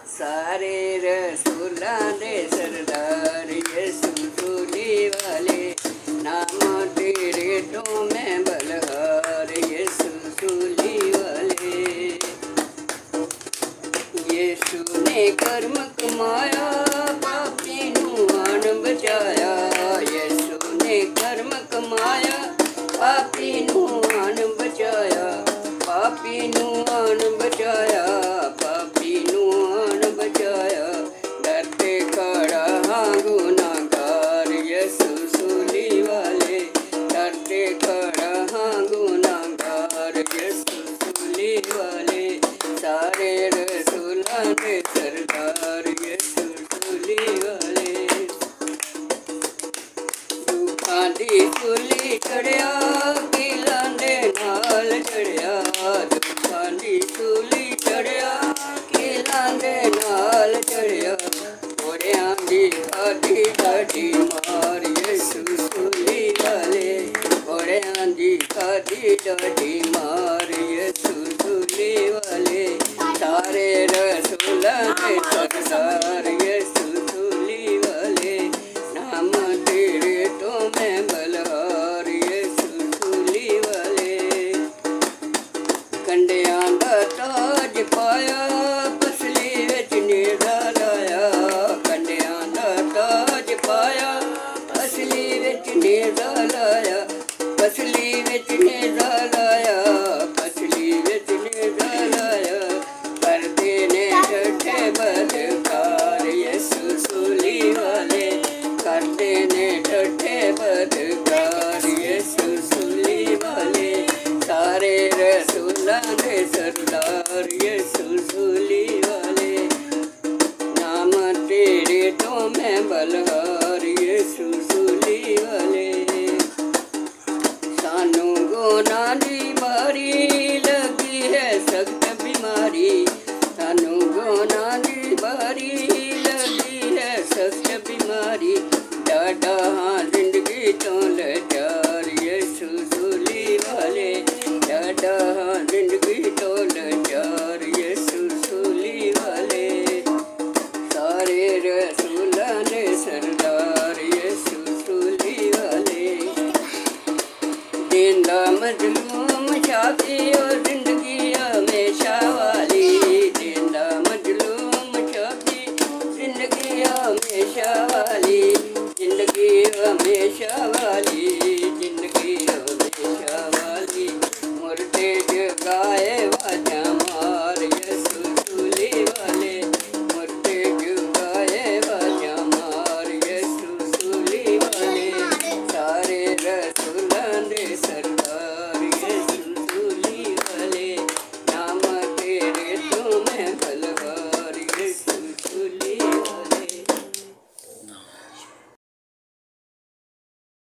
सारे रसूलां दे सरदार यीशु सूली वाले, नाम तेरे तो मैं बलहार यीशु सूली वाले। यीशु ने कर्म कमाया, पापी नू आन बचाया। यीशु ने कर्म कमाया, पापी नू आन बचाया। पापी नू आन बचाया, पापी नू आन बचाया। डरते खड़ा हाँ गुनाहगार यीशु सूली वाले, डरते खड़ा हाँ गुनाहगार यीशु सूली वाले। सारे रसूलां दे सरदार यीशु सूली वाले। दुखां दी सूली चढ़िया, कीलां दे नाल चढ़िया। दुखां दी सूली चढ़िया, कीलां दे नाल चढ़िया। घोड़ियां दी खाधी ढाडी मार यीशु सूली वाले, घोड़ियां दी खाधी ढाडी मार यीशु सूली वाले। सारे रसूलां दे सरदार यीशु सूली वाले, नाम तेरे तो मैं बलहार यीशु सूली वाले। कंडियां दा ताज पाया, पसली विच नेड़ा लाया। कंडियां दा ताज पाया, पसली विच नेड़ा लाया। पसली विच नेड़ा लाया, पसली विच नेड़ा लाया। करदे ने डठे बदकार यीशु सूली वाले, करदे ने डठे बदकार यीशु सूली वाले। सारे रसूलां दे सरदार यीशु सूली वाले, नाम तेरे तो मैं बलहार यीशु सूली वाले। सानू गुनाह दी बारी लगी है सख्त बीमारी, सानू गुनाह दी बारी लगी है सख्त बीमारी। डाडा हाँ जिंदगी तो लजा